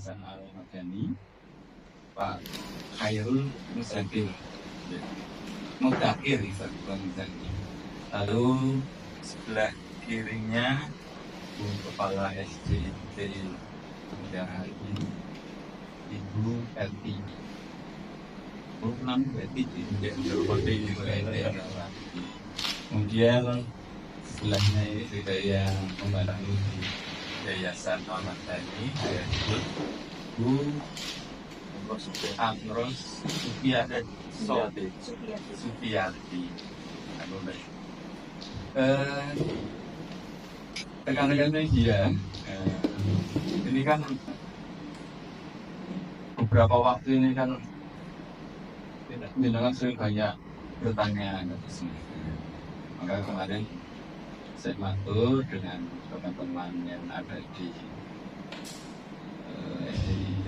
Yayasan Al-Madani, Pak Khairul Muzakir, Mudakir, lalu sebelah kirinya Bu Kepala SDIT Kemudian Ibu Eti, kemudian sebelahnya ini juga yang membantu di Yayasan Al-Madani, yaitu Bu Amros Sufiyati. Rekan-rekan media, ini kan beberapa waktu ini kan jenengan sering banyak bertanya, maka kemarin saya matur dengan teman-teman yang ada di SDIT,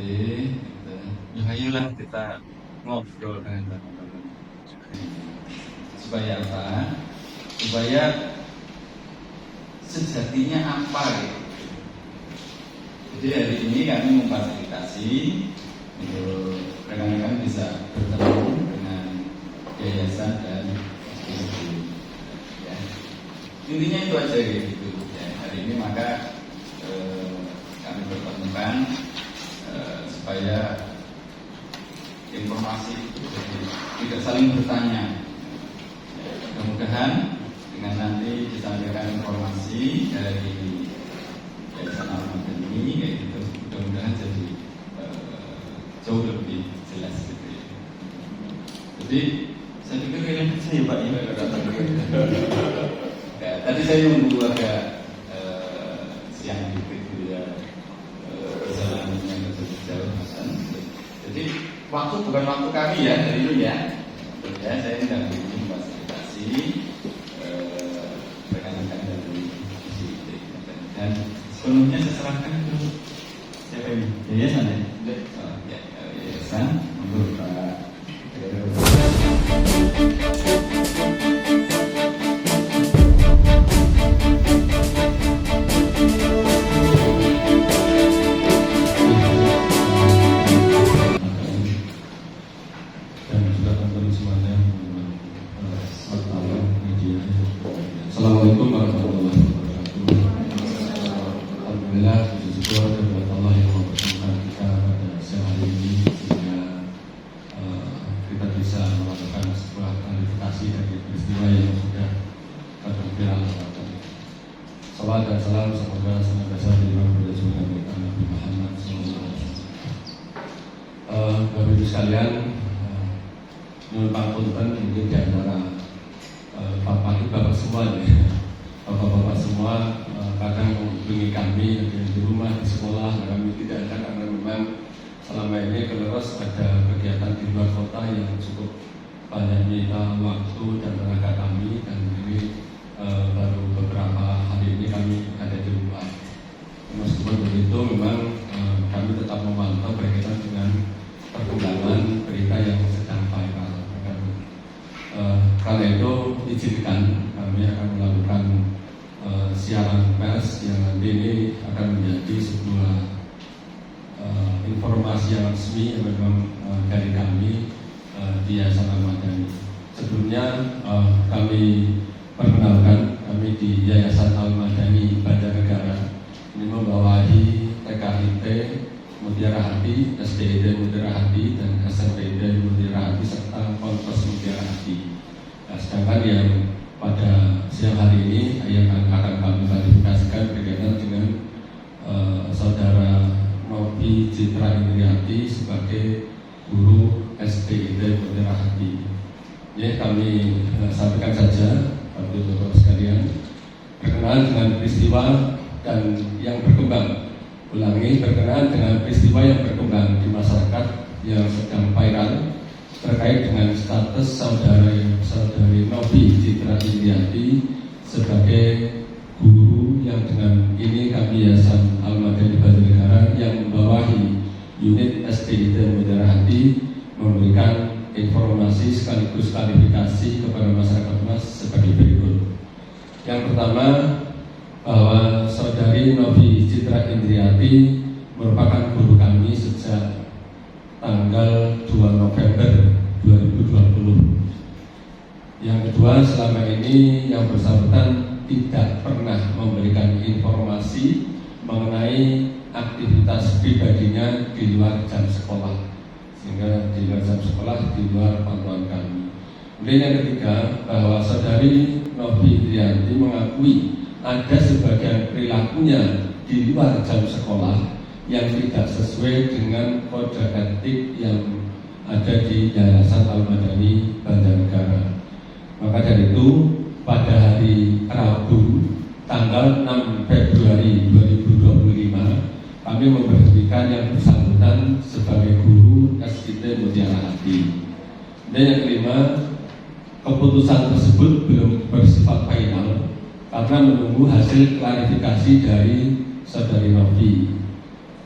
ya ayolah kita ngobrol dengan teman-teman supaya apa? Supaya sejatinya apa gitu. Jadi hari ini kami memfasilitasi untuk rekan-rekan bisa bertemu dengan yayasan dan SDIT. Ya. Intinya itu aja gitu. Ya, hari ini maka kami bertemukan supaya informasi itu tidak saling bertanya. Mudah-mudahan dengan nanti disampaikan informasi dari Yayasan Al-Madani kayak gitu, mudah-mudahan jadi jauh lebih jelas gitu ya. Jadi saya pikir ini saya Pak ini ya, tadi saya menunggu agak siang gitu ya, perjalanannya cukup jauh Hasan. Jadi waktu bukan waktu kami ya dari itu ya. Ya saya tidak ingin memfasilitasi rekan-rekan dari SDIT dan sepenuhnya saya serahkan ke siapa ini? Yayasan ya? Ya, yayasan menurut Pak. Assalamualaikum warahmatullahi wabarakatuh. Alhamdulillah, puji syukur kepada Allah yang mempertemukan kita pada siang hari ini sehingga kita bisa melakukan sebuah klarifikasi dari peristiwa yang sudah viral. Salam dan salam semoga senantiasa diberikan kepada Nabi Muhammad SAW. Bapak Ibu sekalian, nyuwun pangapunten mungkin di antara bapak semua ya. Bapak-bapak semua kadang menghubungi kami di rumah, di sekolah, kami tidak ada karena memang selama ini Keleros ada kegiatan di luar kota yang cukup banyak menyita waktu dan tenaga kami, dan ini baru beberapa hari ini kami ada di rumah. Meskipun begitu memang kami tetap memantau berkaitan dengan perkembangan berita yang sedang viral. Karena itu izinkan kami akan melakukan siaran pers yang nanti ini akan menjadi sebuah informasi yang resmi yang memang dari kami di Yayasan Al-Madani. Sebelumnya kami perkenalkan, kami di Yayasan Al-Madani Banjarnegara ini membawahi TKIP Mutiara Hati, SDIT Mutiara Hati, dan SRPID Mutiara Hati serta Ponpes Mutiara Hati. Nah, sedangkan yang pada siang hari ini yang akan kami klarifikasikan berkaitan dengan saudara Novi Citra Indriati sebagai guru SDIT Mutiara Hati. Ya, kami sampaikan saja Bapak-Bapak sekalian berkenaan dengan peristiwa dan yang berkembang. Ulangi, berkenaan dengan peristiwa yang berkembang di masyarakat yang sedang viral terkait dengan status saudari Novi Citra Indriati sebagai guru yang dengan ini kami Yayasan Al-Madani Banjarnegara yang membawahi unit SDIT Mutiara Hati memberikan informasi sekaligus klarifikasi kepada masyarakat luas sebagai berikut. Yang pertama, bahwa saudari Novi Citra Indriati merupakan guru kami sejak tanggal 2 November 2020. Yang kedua, selama ini yang bersangkutan tidak pernah memberikan informasi mengenai aktivitas pribadinya di luar jam sekolah, sehingga di luar jam sekolah, di luar pantauan kami. Kemudian yang ketiga, bahwa saudari Novi Indrianti mengakui ada sebagian perilakunya di luar jam sekolah yang tidak sesuai dengan kode etik yang ada di Yayasan Al-Madani Banjarnegara. Maka dari itu, pada hari Rabu tanggal 6 Februari 2025 kami memberhentikan yang bersangkutan sebagai guru SIT Mutiara Hati. Dan yang kelima, keputusan tersebut belum bersifat final karena menunggu hasil klarifikasi dari saudari Novi.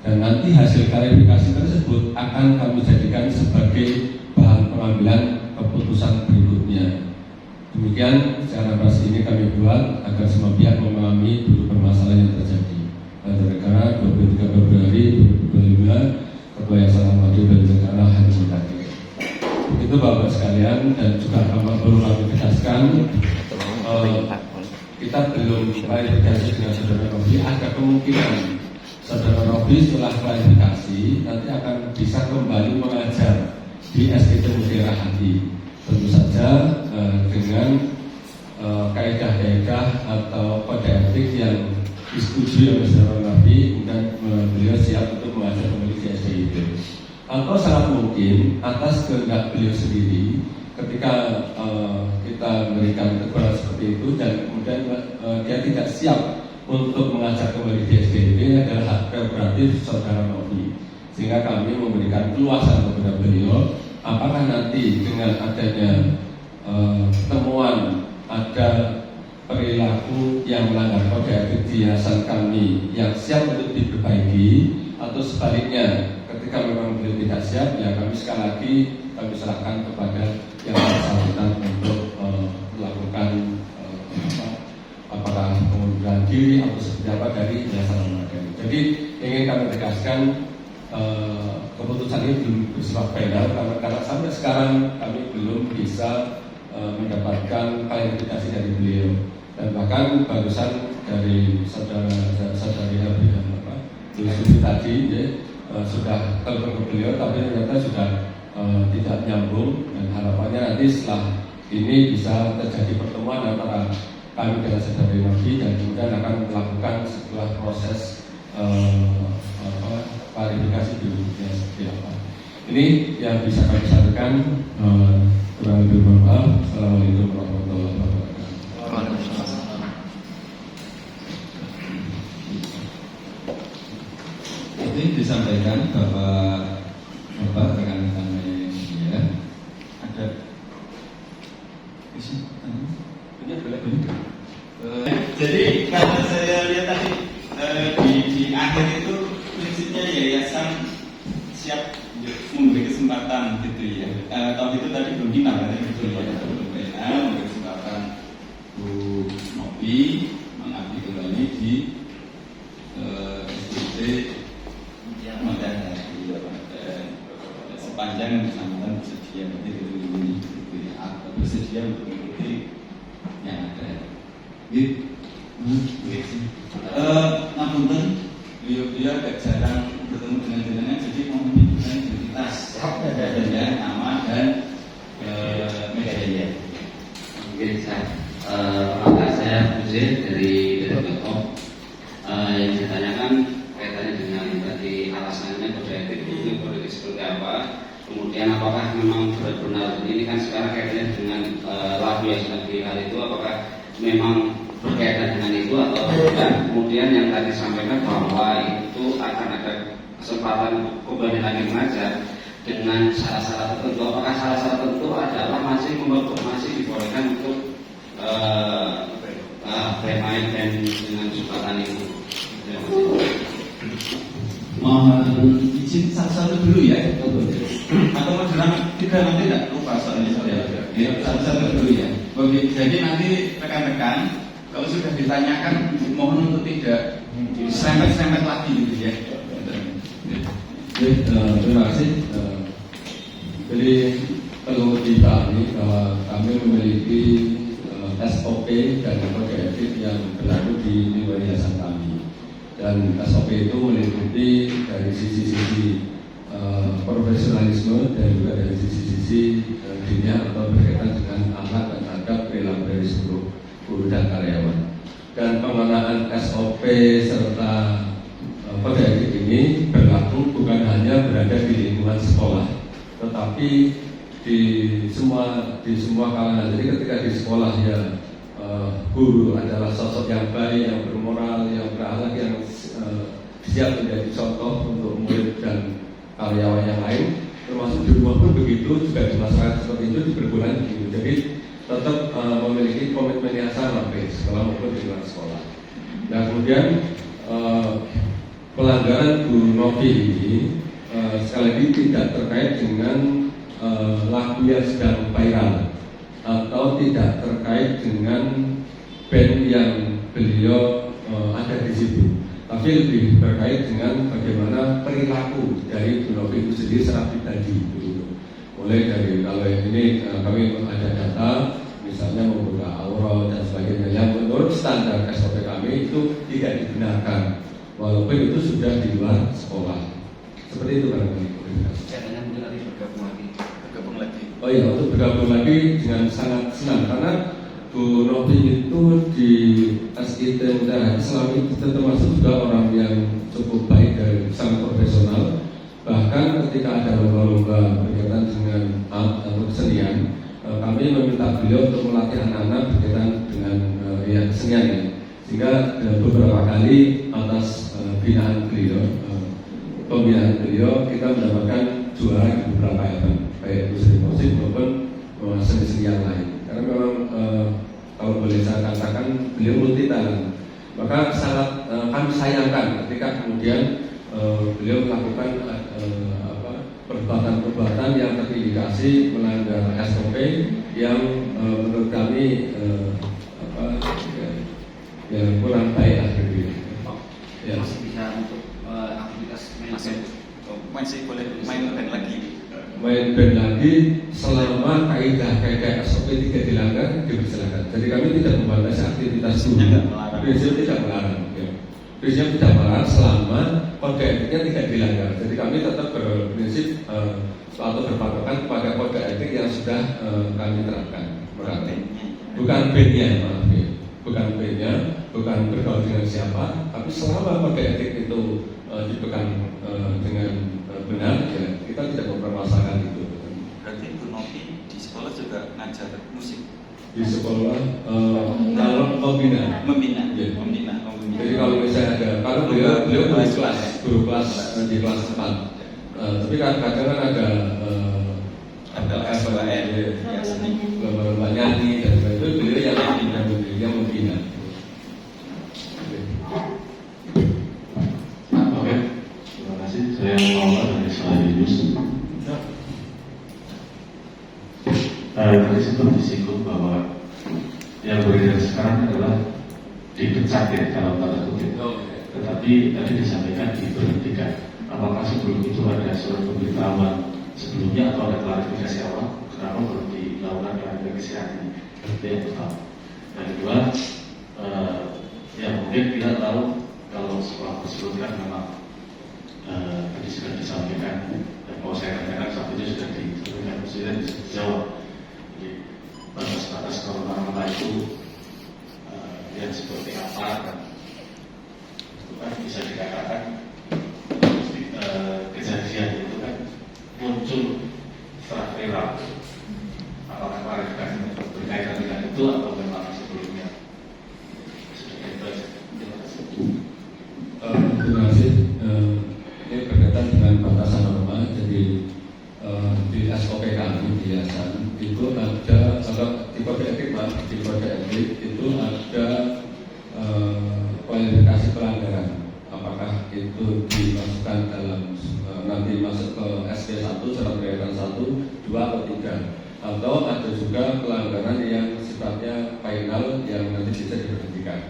Dan nanti hasil klarifikasi tersebut akan kami jadikan sebagai bahan pengambilan keputusan berikutnya. Demikian secara proses ini kami buat agar semua pihak memahami dulu permasalahan yang terjadi. Banjarnegara 23 Februari 2025, Ketua Yayasan Al-Madani Banjarnegara Haji Mutaki. Begitu Bapak sekalian, dan juga perlu kami tegaskan, kita belum klarifikasi dengan saudara Novi. Ada kemungkinan saudara Novi setelah klarifikasi nanti akan bisa kembali mengajar di SIT Mutiara Hati. Tentu saja dengan kaidah-kaidah atau kode etik yang disetujui oleh saudara Novi, dan beliau siap untuk mengajar kembali di SIT. Atau sangat mungkin atas kehendak beliau sendiri, ketika kita memberikan teguran seperti itu dan kemudian dia tidak siap untuk mengajar kembali di SIT, ini adalah hak prerogatif saudara Novi. Sehingga kami memberikan keluasan kepada beliau, apakah nanti dengan adanya temuan ada perilaku yang melanggar kode etik di yayasan kami yang siap untuk diperbaiki, atau sebaliknya ketika memang beliau tidak siap, ya kami sekali lagi kami serahkan kepada yang bersangkutan untuk melakukan apakah pengunduran diri atau seperti apa dari yayasan Al-Madani. Jadi ingin kami tegaskan, keputusan ini belum bersifat final karena sampai sekarang kami belum bisa mendapatkan klarifikasi dari beliau. Dan bahkan barusan dari saudari Susi tadi ya, sudah telepon ke beliau, tapi ternyata sudah tidak nyambung, dan harapannya nanti setelah ini bisa terjadi pertemuan antara kami dengan saudari Novi, dan kemudian akan melakukan sebuah proses klarifikasi berikutnya seperti apa. Ini yang bisa kami sampaikan. Kurang lebih mohon maaf. Assalamualaikum warahmatullahi wabarakatuh. Ini disampaikan Bapak rekan-rekan media. Ada isi ini boleh. Jadi kalau saya lihat tadi di akhir itu prinsipnya yayasan siap memberi kesempatan gitu ya. Tahun itu tadi belum final katanya gitu ya. Belum final, memberi kesempatan Bu Novi mengabdi kembali di SIT Mutiara Hati, sepanjang yang bersangkutan bersedia bersedia untuk mengikuti yang ada. Gitu. Namun beliau agak jarang bertemu dengan jenengan, jadi mau menunjukkan identitas dan nama dan media. Mungkin saya Buzir dari Detik.com. Yang ditanyakan kaitannya dengan tadi alasannya kode etik itu kode etik seperti apa, kemudian apakah memang benar-benar ini kan sekarang kaitannya dengan lagu yang sedang dilihat itu, apakah memang berkaitan dengan itu atau bukan. Kemudian yang tadi disampaikan bahwa itu akan ada kesempatan kembali lagi mengajar dengan syarat-syarat tertentu. Apakah syarat-syarat tertentu adalah masih dibolehkan untuk bermain dan dengan jembatan itu? Mohon izin satu-satu dulu ya, atau mau tidak nanti tidak lupa soalnya saya. Satu-satu dulu ya. Oke, jadi nanti rekan-rekan kalau sudah ditanyakan mohon untuk tidak serempet-serempet lagi gitu ya. Terima kasih. Jadi perlu dipahami bahwa kami memiliki SOP dan kode etik yang berlaku di lingkungan yayasan kami. Dan SOP itu meliputi dari sisi-sisi profesionalisme dan juga dari sisi-sisi dunia atau berkaitan dengan akhlak dan adab perilaku dari seluruh guru dan karyawan. Dan pengenalan SOP serta kode etik ini berlaku bukan hanya berada di lingkungan sekolah, tetapi di semua kalangan. Jadi ketika di sekolah ya guru adalah sosok yang baik, yang bermoral, yang berakhlak, yang siap menjadi contoh untuk murid dan karyawan yang lain. Termasuk di rumah pun begitu, juga di masyarakat seperti itu, di perguruan begitu. Jadi tetap memiliki komitmen yang sama baik sekolah maupun di luar sekolah. Nah kemudian pelanggaran Bu Novi ini sekali lagi tidak terkait dengan lagu yang sedang viral atau tidak terkait dengan band yang beliau ada di situ, tapi lebih terkait dengan bagaimana perilaku dari Bu Novi itu sendiri secara pribadi. Mulai dari kalau ini kami ada data, misalnya membuka aurat dan sebagainya yang menurut standar SOP kami itu tidak dibenarkan, walaupun itu sudah di luar sekolah. Seperti itu barangkali. Caranya mungkin nanti bergabung lagi. Oh iya, untuk bergabung lagi dengan sangat senang karena Bu Novi itu di SIT Mutiara selama ini termasuk juga orang yang cukup baik dan sangat profesional. Bahkan ketika ada lomba-lomba berkaitan dengan art atau kesenian, kami meminta beliau untuk melatih anak-anak berkaitan dengan kesenian ya. Sehingga beberapa kali atas pembinaan beliau kita mendapatkan juara di beberapa event, baik itu seni musik maupun seni-seni yang lain. Karena memang kalau boleh saya katakan beliau multi talent. Maka sangat kami sayangkan ketika kemudian beliau melakukan perbuatan-perbuatan yang terindikasi melanggar SOP yang menurut kami yang kurang baik lah gitu. Ya. Masih bisa untuk aktivitas masih boleh main band lagi. Main band lagi selama kaidah SOP tidak dilanggar dipersilakan. Jadi kami tidak membatasi aktivitas guru. Prinsip tidak melarang. Ya. Prinsip tidak melarang selama kode etiknya tidak dilanggar. Jadi kami tetap berprinsip atau berpatokan kepada kode etik yang sudah kami terapkan. Bukan bandnya, maaf ya. Bukan bandnya, bukan bergaul dengan siapa, tapi selama kode etik itu dipegang dengan benar, ya kita tidak mempermasalahkan itu. Berarti Bu Novi di sekolah juga ngajar musik? Di sekolah kalau membina. Ya. Jadi kalau misalnya ada, kalau beliau guru kelas di kelas 4, tapi kadang-kadang kan ada SBN, lomba-lomba nyanyi dan sebagainya, itu beliau yang membina. Oke, terima kasih. Saya Maulana dari Salarius. Tadi sempat disinggung bahwa yang beredar sekarang adalah dipecat ya kalau tanda kutip. Tetapi tadi disampaikan diberhentikan. Apakah sebelum itu ada surat pemberitahuan sebelumnya atau ada klarifikasi awal kenapa belum dilakukan klarifikasi ini? Itu yang pertama. Yang kedua, ya mungkin kita tahu kalau sekolah tersebut kan memang tadi sudah disampaikan dan mau saya katakan saat itu sudah disampaikan Presiden dijawab. Jadi batas-batas norma itu yang seperti apa kan itu kan bisa dikatakan kejadian itu kan muncul setelah viral. Apakah klarifikasi berkaitan dengan itu atau memang sebelumnya? Terima kasih. Ini berkaitan dengan batasan norma. Jadi di SOP kami di yayasan itu ada di kode etik, di kode etik itu ada kualifikasi pelanggaran. Apakah itu dimasukkan dalam nanti masuk ke SP1, surat peringatan 1, 2 atau 3, atau ada juga pelanggaran yang sifatnya final yang nanti bisa diberhentikan.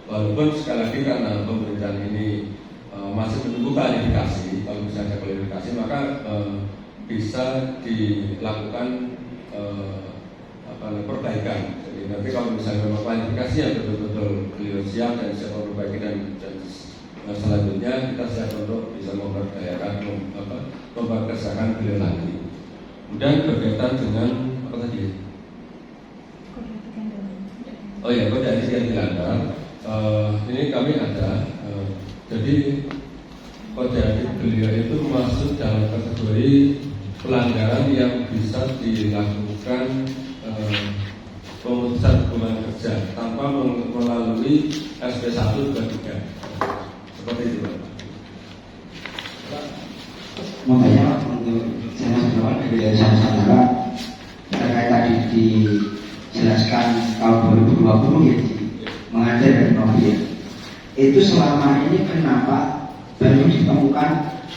Walaupun sekali lagi karena pemerintahan ini masih menunggu klarifikasi. Kalau bisa ada klarifikasi maka bisa dilakukan perbaikan. Jadi nanti kalau misalnya memang klarifikasi yang betul-betul beliau siap dan siap memperbaiki dan selanjutnya kita siap untuk bisa memperdayakan, memperkerjakan beliau lagi. Kemudian berkaitan dengan apa tadi? Oh ya, kode etik yang dilanggar. Ini kami ada. Jadi kode etik beliau itu masuk dalam kategori pelanggaran yang bisa dilakukan pemutusan hubungan kerja tanpa melalui SP1 dan 3. Seperti itu, Pak. Makanya untuk saya jawab dari sama-sama terkait tadi dijelaskan tahun 2020 ya mengajar dari mobil itu selama ini kenapa baru ditemukan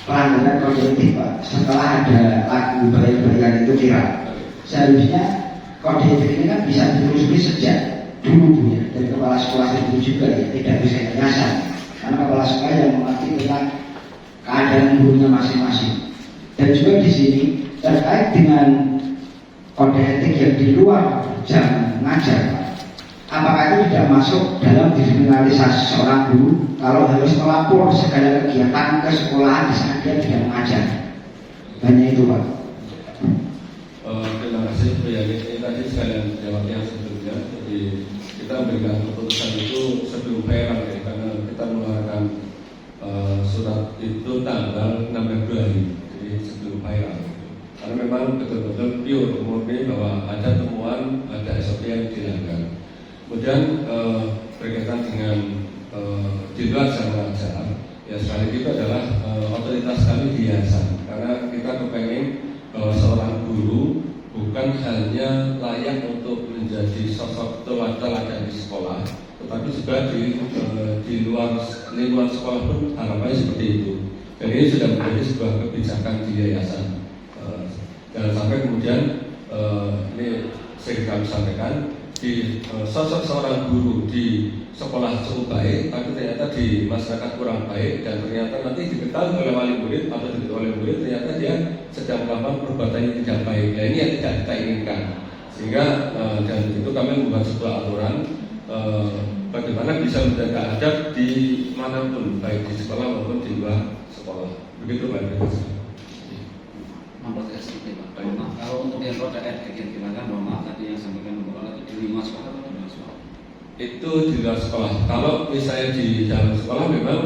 pelanggaran kode etik Pak setelah ada lagu bayar-bayar itu viral. Seharusnya kode etik ini kan bisa ditelusuri sejak dulu ya dari kepala sekolah itu juga ya, tidak bisa nyasar karena kepala sekolah yang mengerti tentang keadaan gurunya masing-masing. Dan juga di sini terkait dengan kode etik yang di luar jam mengajar, apakah itu tidak masuk dalam diskriminalisasi seorang guru kalau harus melapor segala kegiatan ke sekolahan di saat dia tidak mengajar? Hanya itu, Pak. Terima kasih Bu Yani. Ini tadi sekalian jawab yang sebelumnya. Jadi kita memberikan keputusan itu sebelum viral ya, karena kita mengeluarkan surat itu tanggal 6 Februari, jadi sebelum viral. Karena memang betul-betul pure murni bahwa ada temuan, ada SOP yang dilanggar. Kemudian berkaitan dengan di luar jam mengajar, ya sekali itu adalah otoritas kami di yayasan. Karena kita kepengen bahwa seorang guru bukan hanya layak untuk menjadi sosok teladan di sekolah, tetapi juga di luar lingkungan sekolah pun harapannya seperti itu. Dan ini sudah menjadi sebuah kebijakan di yayasan. Jangan sampai kemudian ini sering kami sampaikan di sosok seorang guru di sekolah cukup baik, tapi ternyata di masyarakat kurang baik dan ternyata nanti diketahui oleh wali murid atau diketahui oleh murid ternyata dia sedang melakukan perbuatan yang tidak baik. Nah ini yang tidak kita inginkan. Sehingga dan itu kami membuat sebuah aturan bagaimana bisa menjaga adab di manapun, baik di sekolah maupun di luar sekolah. Begitu Pak. Kalau untuk yang kode etik yang digunakan, mohon maaf tadi yang sampaikan Bapak itu di luar sekolah atau di luar sekolah? Itu di luar sekolah. Kalau misalnya di dalam sekolah memang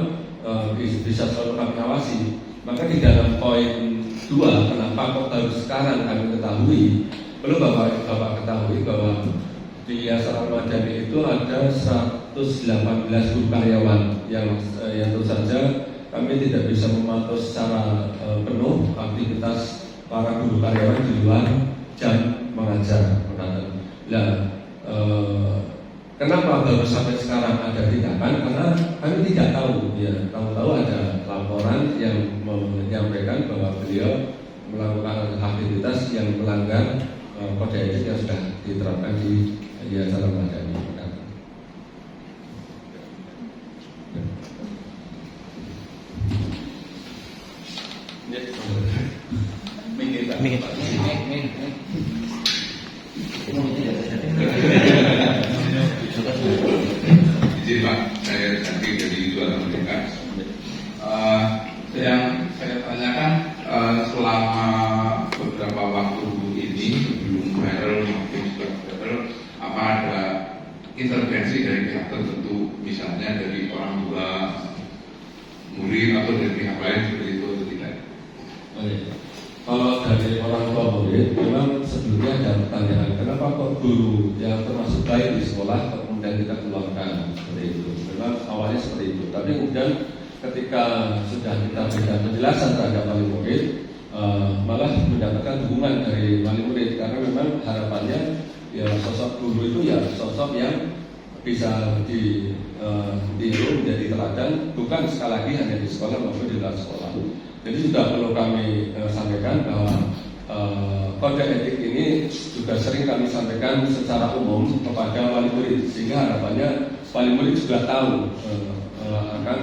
bisa selalu kami awasi. Maka di dalam poin 2, kenapa kok baru sekarang kami ketahui? Perlu Bapak ketahui bahwa di Yayasan Al-Madani itu ada 118 guru karyawan yang tentu saja kami tidak bisa memantau secara penuh aktivitas para guru karyawan di luar jam mengajar. Nah, kenapa baru sampai sekarang ada tindakan? Karena kami tidak tahu, ya, tahu-tahu ada laporan yang menyampaikan bahwa beliau melakukan aktivitas yang melanggar kode etik yang sudah diterapkan di Yayasan Al-Madani. Izin Pak, saya Santi dari Juara Merdeka. Yang saya tanyakan selama beberapa waktu ini sebelum viral maupun setelah viral, apa ada intervensi dari pihak tertentu, misalnya dari orang tua murid atau dari pihak lain seperti itu atau tidak? Kalau dari orang tua murid, memang sebelumnya ada pertanyaan kenapa kok guru yang termasuk baik di sekolah kemudian kita keluarkan seperti itu. Memang awalnya seperti itu, tapi kemudian ketika sudah kita berikan penjelasan terhadap wali murid, malah mendapatkan dukungan dari wali murid karena memang harapannya ya sosok guru itu ya sosok yang bisa ditiru menjadi teladan, bukan sekali lagi hanya di sekolah maupun di luar sekolah. Jadi juga perlu kami sampaikan bahwa kode etik ini juga sering kami sampaikan secara umum kepada wali murid, sehingga harapannya Wali murid juga tahu akan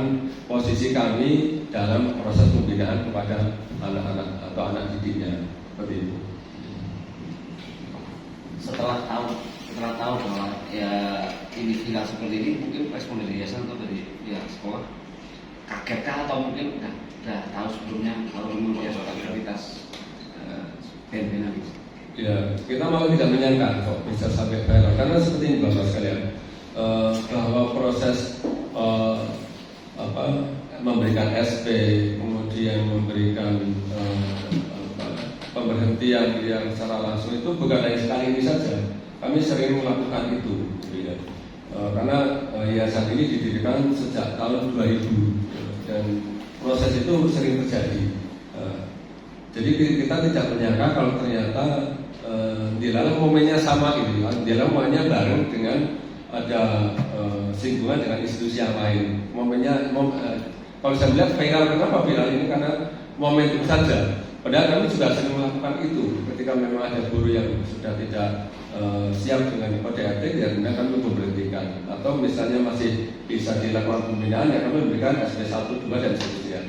posisi kami dalam proses pembinaan kepada anak-anak atau anak didiknya, seperti itu. Setelah tahu bahwa ya ini viral seperti ini, mungkin respon dari yayasan atau dari pihak sekolah kagetkah atau mungkin udah tahu sebelumnya kalau memang dia sudah aktivitas band-bandan itu? Ya, kita malah tidak menyangka kok bisa sampai viral, karena seperti ini Bapak sekalian, bahwa proses memberikan SP, kemudian memberikan pemberhentian yang secara langsung itu bukan hanya sekali ini saja. Kami sering melakukan itu, gitu ya. Karena yayasan ini didirikan sejak tahun 2000 dan proses itu sering terjadi. Jadi kita tidak menyangka kalau ternyata di dalam momennya sama gitu, di dalam momennya bareng dengan ada singgungan dengan institusi yang lain. Momennya, kalau saya melihat viral, kenapa viral ini karena momentum saja. Padahal kami juga sering melakukan itu. Ketika memang ada guru yang sudah tidak siap dengan kode etik, ya kemudian kami memberhentikan. Atau misalnya masih bisa dilakukan pembinaan, ya kami memberikan SP 1, 2 dan seterusnya.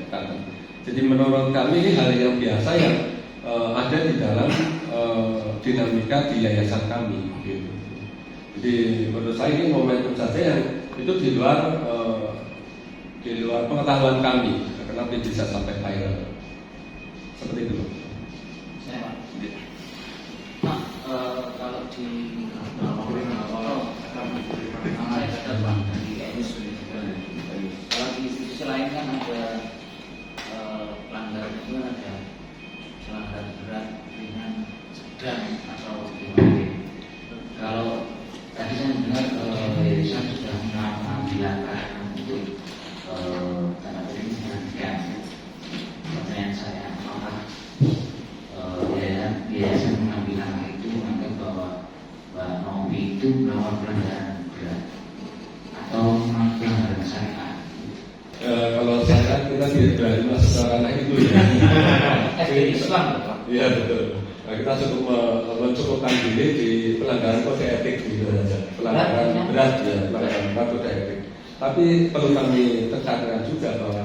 Jadi menurut kami ini hal yang biasa yang ada di dalam dinamika di yayasan kami. Gitu. Jadi menurut saya ini momentum saja yang itu di luar pengetahuan kami. Kenapa bisa sampai viral? Seperti itu. Saya Pak, kalau di kalau di institusi lain kan ada pelanggaran itu ada pelanggaran berat, ringan, sedang atau gimana. Kalau tadi saya mendengar yayasan sudah mengambil langkah untuk tanda petik menghentikan. Pertanyaan saya, apakah yayasan mengambil langkah itu menganggap bahwa Mbak Novi itu melakukan pelanggaran berat atau pelanggaran syariat? Kalau saya kita tidak berani masuk ke ranah itu ya. Islam, Pak. Iya betul. Nah, kita cukup mencukupkan diri di pelanggaran kode etik gitu saja. Pelanggaran berat ya, pelanggaran berat kode etik. Tapi perlu kami tekankan juga bahwa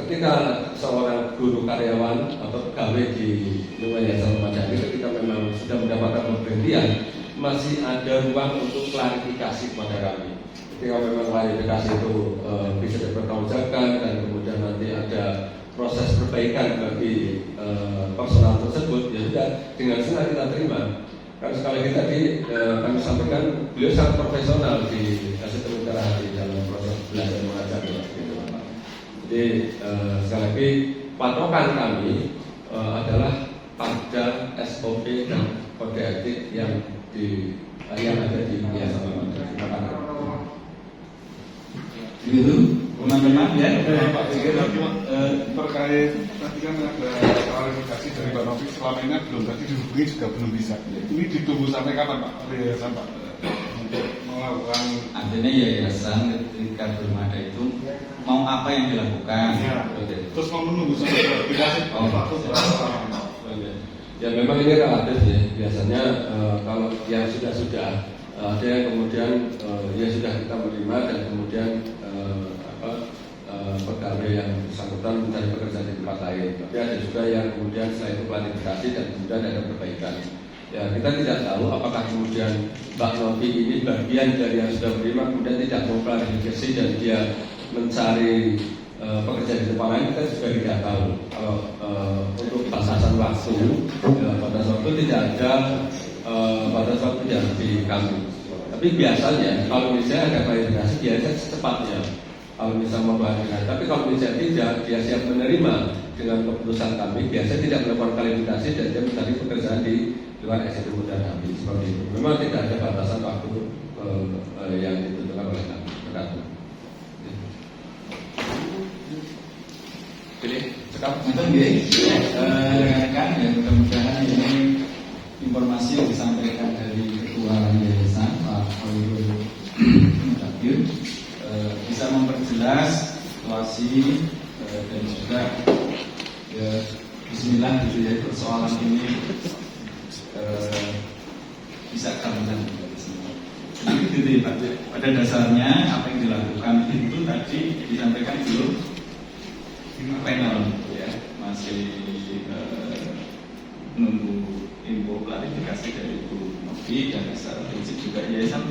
ketika seorang guru karyawan atau pegawai di Yayasan Madani ketika memang sudah mendapatkan pemberhentian, masih ada ruang untuk klarifikasi kepada kami. Ketika memang klarifikasi itu bisa dipertanggungjawabkan dan kemudian nanti ada proses perbaikan bagi personal tersebut, ya sudah dengan senang kita terima. Karena sekali lagi tadi kami sampaikan beliau sangat profesional di sistem interaksi dalam proses belajar mengajar gitu, Pak. Jadi sekali lagi patokan kami adalah pada SOP dan kode etik yang ada di Yayasan Madani. Begitu, teman-teman ya. Pak Sigit, terkait tadi kan ada klarifikasi dari Pak Novi selama ini belum tadi dihubungi juga belum bisa. Ini ditunggu sampai kapan Pak? Yayasan Pak untuk melakukan artinya yayasan ketika belum ada itu mau apa yang dilakukan? ya, terus mau menunggu sampai klarifikasi waktu berapa lama? Ya memang ini relatif ya. Biasanya kalau yang sudah ada yang kemudian ya sudah kita menerima dan kemudian pegawai yang bersangkutan mencari pekerjaan di tempat lain. Tapi ada juga yang kemudian setelah itu klarifikasi dan kemudian ada perbaikan. Ya kita tidak tahu apakah kemudian Mbak Novi ini bagian dari yang sudah menerima kemudian tidak mau klarifikasi dan dia mencari pekerjaan di tempat lain, kita juga tidak tahu. Kalau untuk batasan waktu, pada waktu tidak ada batas waktu yang di kami. Tapi biasanya kalau misalnya ada klarifikasi biasanya secepatnya. Kalau misalnya membahagiakan, tapi kalau misalnya tidak, dia siap menerima dengan keputusan kami. Biasanya tidak melakukan klarifikasi dan dia mencari pekerjaan di luar eksekutif dan kami seperti itu. Memang tidak ada batasan waktu yang ditentukan oleh kami. Pilih cekap. Itu rekan-rekan ya, mudah-mudahan ini informasi yang disampaikan dari Ketua Yayasan Pak Khairul Mudabir bisa memperjelas situasi dan juga ya, bismillah gitu ya, persoalan ini bisa kami lanjutkan. Gitu ya Pak. Pada dasarnya apa yang dilakukan itu tadi disampaikan belum panel ya, masih menunggu info klarifikasi dari Bu Novi, dan secara prinsip juga yayasan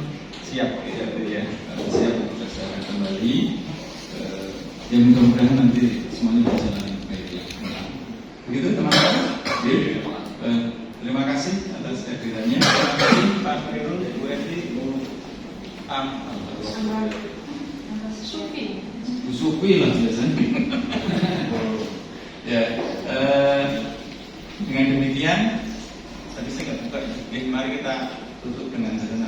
siap ya, siap untuk secara kembali. Ya mudah-mudahan nanti semuanya berjalan baik ya. Begitu teman-teman. Terima kasih atas kehadirannya. Terima kasih Pak Khairul, Bu Edi, Bu Bu Supi lah biasanya. Ya, dengan demikian tadi saya nggak buka. Mari kita tutup dengan azan.